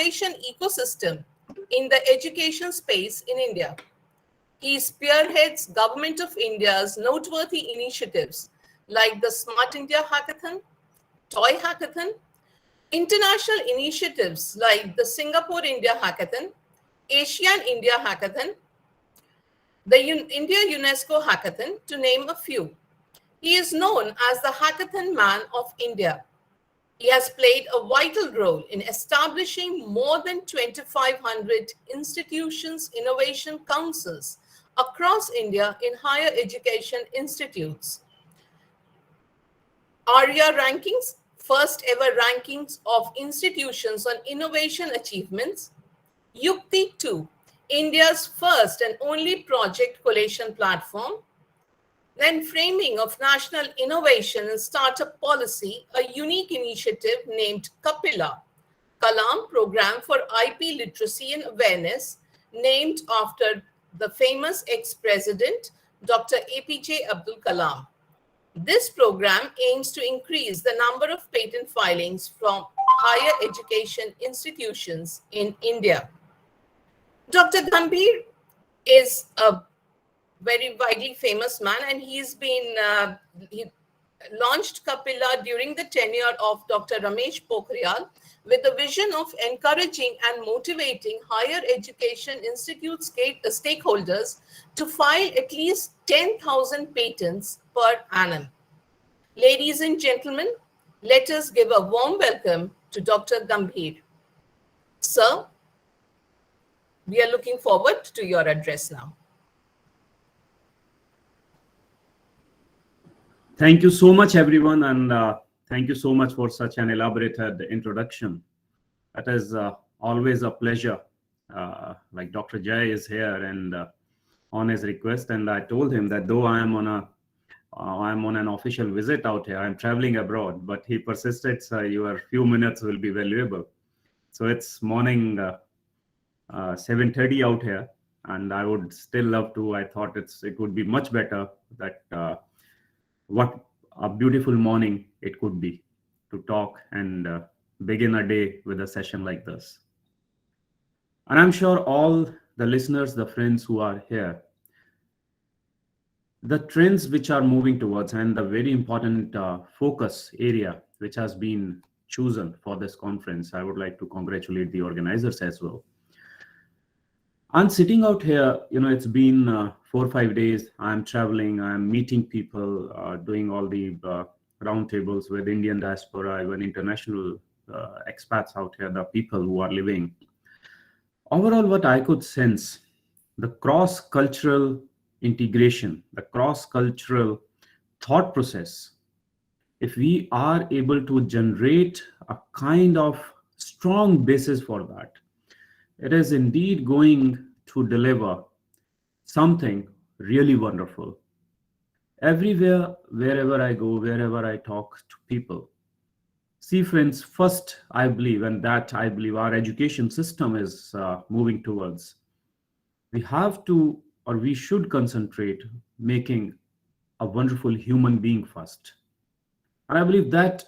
innovation ecosystem in the education space in India. He spearheads Government of India's noteworthy initiatives like the Smart India Hackathon, Toy Hackathon, international initiatives like the Singapore India Hackathon, Asian India Hackathon, the India UNESCO Hackathon, to name a few. He is known as the Hackathon Man of India. He has played a vital role in establishing more than 2,500 institutions, innovation councils across India in higher education institutes. ARIA rankings, first ever rankings of institutions on innovation achievements. Yukti 2, India's first and only project collation platform. Then framing of national innovation and startup policy, a unique initiative named Kapila, Kalam Program for IP Literacy and Awareness, named after the famous ex-president, Dr. APJ Abdul Kalam. This program aims to increase the number of patent filings from higher education institutions in India. Dr. Gambhir is a very widely famous man, and he launched Kapila during the tenure of Dr. Ramesh Pokhriyal with the vision of encouraging and motivating higher education institute stakeholders to file at least 10,000 patents per annum. Ladies and gentlemen, let us give a warm welcome to Dr. Gambhir. Sir, we are looking forward to your address now. Thank you so much, everyone, and thank you so much for such an elaborated introduction. It is always a pleasure. Like Dr. Jay is here, and on his request, and I told him that though I am on an official visit out here, I'm traveling abroad, but he persisted. So your few minutes will be valuable. So it's morning 7:30 out here, and I would still love to. I thought it would be much better that. What a beautiful morning it could be to talk and begin a day with a session like this. And I'm sure all the listeners, the friends who are here, the trends which are moving towards and the very important focus area which has been chosen for this conference, I would like to congratulate the organizers as well. I'm sitting out here, it's been 4 or 5 days. I'm traveling, I'm meeting people, doing all the roundtables with Indian diaspora, even international expats out here, the people who are living. Overall, what I could sense, the cross-cultural integration, the cross-cultural thought process, if we are able to generate a kind of strong basis for that, it is indeed going to deliver something really wonderful. Everywhere, wherever I go, wherever I talk to people. See, friends, first, I believe, and that I believe our education system is moving towards, we have to, or we should concentrate making a wonderful human being first. And I believe that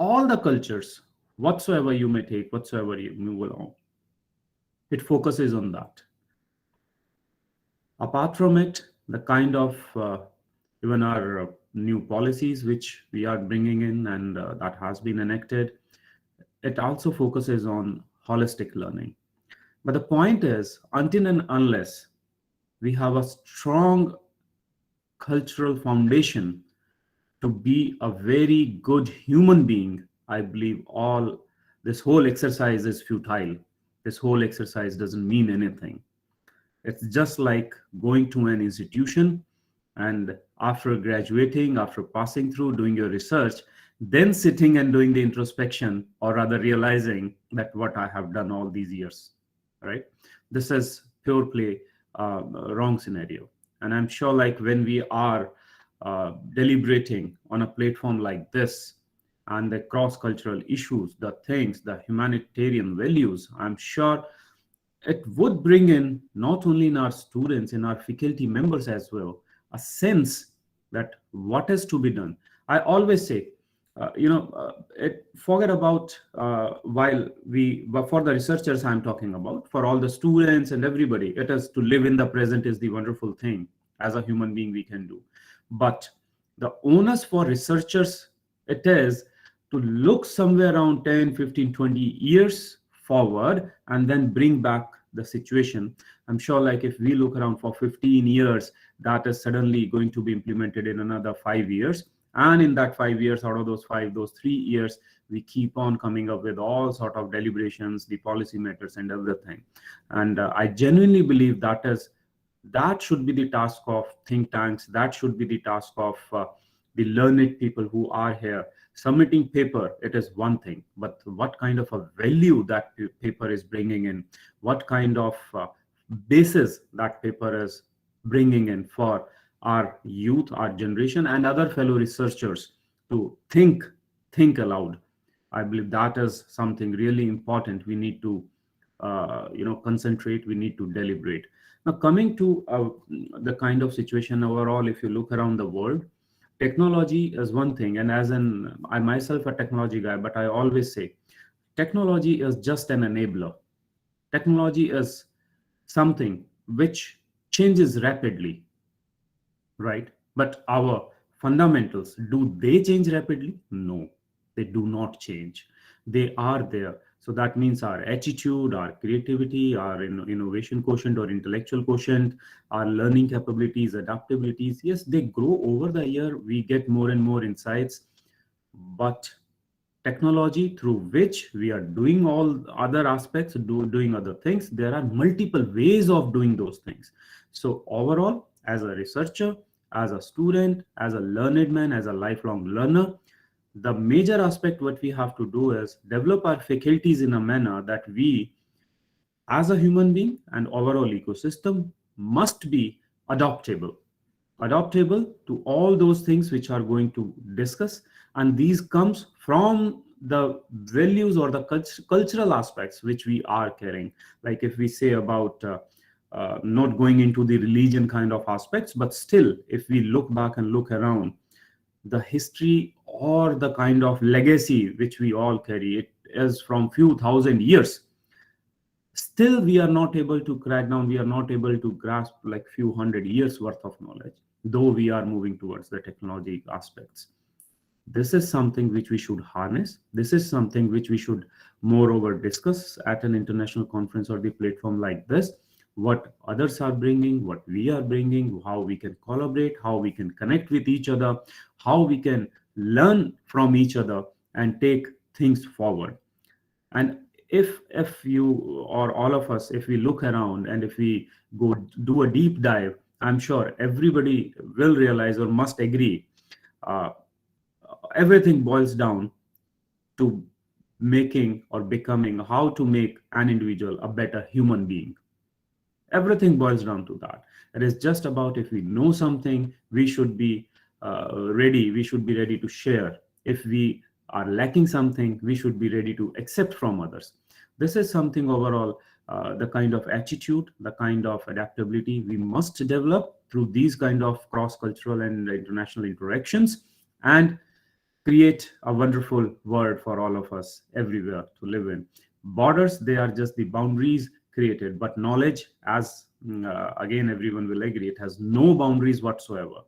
all the cultures, whatsoever you may take, whatsoever you move along, it focuses on that. Apart from it, the kind of even our new policies which we are bringing in and that has been enacted, it also focuses on holistic learning. But the point is, until and unless we have a strong cultural foundation to be a very good human being, I believe this whole exercise is futile. This whole exercise doesn't mean anything. It's just like going to an institution and after graduating, after passing through, doing your research, then sitting and doing the introspection, or rather realizing that what I have done all these years, right? This is pure play wrong scenario. And I'm sure like when we are deliberating on a platform like this, and the cross-cultural issues, the things, the humanitarian values, I'm sure it would bring in, not only in our students, in our faculty members as well, a sense that what is to be done. I always say, Forget about but for the researchers I'm talking about, for all the students and everybody, it is to live in the present is the wonderful thing as a human being we can do. But the onus for researchers, it is to look somewhere around 10, 15, 20 years forward and then bring back the situation. I'm sure like if we look around for 15 years, that is suddenly going to be implemented in another 5 years. And in that 5 years, out of those 3 years, we keep on coming up with all sort of deliberations, the policy matters and everything. And I genuinely believe that should be the task of think tanks. That should be the task of the learned people who are here. Submitting paper, it is one thing, but what kind of a value that paper is bringing in, what kind of basis that paper is bringing in for our youth, our generation, and other fellow researchers to think aloud. I believe that is something really important. We need to, concentrate. We need to deliberate. Now, coming to the kind of situation overall, if you look around the world, technology is one thing. And I myself a technology guy, but I always say technology is just an enabler. Technology is something which changes rapidly, right? But our fundamentals, do they change rapidly? No, they do not change. They are there. So that means our attitude, our creativity, our innovation quotient or intellectual quotient, our learning capabilities, adaptabilities, yes, they grow over the year. We get more and more insights. But technology through which we are doing all other aspects, doing other things, there are multiple ways of doing those things. So overall, as a researcher, as a student, as a learned man, as a lifelong learner, the major aspect what we have to do is develop our faculties in a manner that we, as a human being and overall ecosystem, must be adaptable to all those things which are going to discuss. And these comes from the values or the cultural aspects which we are carrying. Like if we say about not going into the religion kind of aspects, but still, if we look back and look around, the history or the kind of legacy which we all carry, it is from few thousand years. Still, we are not able to crack down, we are not able to grasp like few hundred years worth of knowledge, though we are moving towards the technology aspects. This is something which we should harness. This is something which we should moreover discuss at an international conference or the platform like this. What others are bringing, what we are bringing, how we can collaborate, how we can connect with each other, how we can learn from each other and take things forward. And if you or all of us, if we look around and if we go do a deep dive, I'm sure everybody will realize or must agree, everything boils down to making or becoming, how to make an individual a better human being. Everything boils down to that. It is just about, if we know something, we should be ready. We should be ready to share. If we are lacking something, we should be ready to accept from others. This is something overall, the kind of attitude, the kind of adaptability we must develop through these kind of cross-cultural and international interactions, and create a wonderful world for all of us everywhere to live in. Borders, they are just the boundaries created, but knowledge, as again everyone will agree, it has no boundaries whatsoever.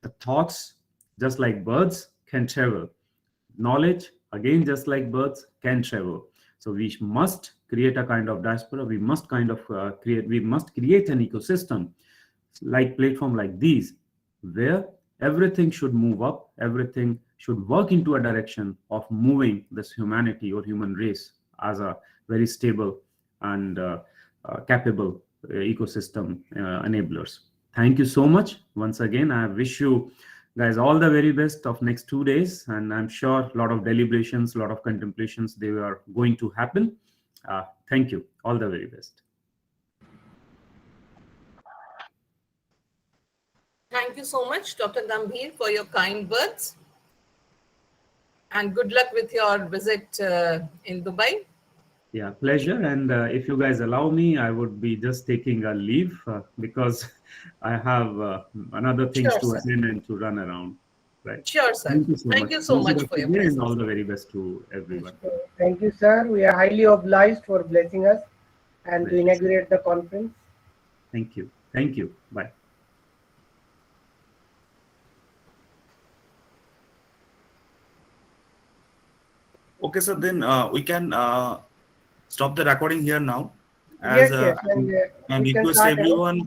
The thoughts, just like birds, can travel. Knowledge, again, just like birds, can travel. So we must create a kind of diaspora. We must kind of create an ecosystem like platform like these, where everything should move up, everything should work into a direction of moving this humanity or human race as a very stable and capable ecosystem enablers. Thank you so much. Once again, I wish you guys all the very best of next 2 days, and I'm sure a lot of deliberations, a lot of contemplations, they are going to happen. Thank you. All the very best. Thank you so much, Dr. Gambhir, for your kind words. And good luck with your visit in Dubai. Yeah, pleasure. And if you guys allow me, I would be just taking a leave because I have another things to attend and to run around. Right. Sure, sir. Thank you so Thank much. you so Thank you, much Dr. for your J, and presence. all the very best to everyone. Thank you, sir. We are highly obliged for blessing us and to Right. inaugurate the conference. Thank you. Thank you. Bye. Okay, so then we can stop the recording here now. Yes, yes, and And we can request start. everyone.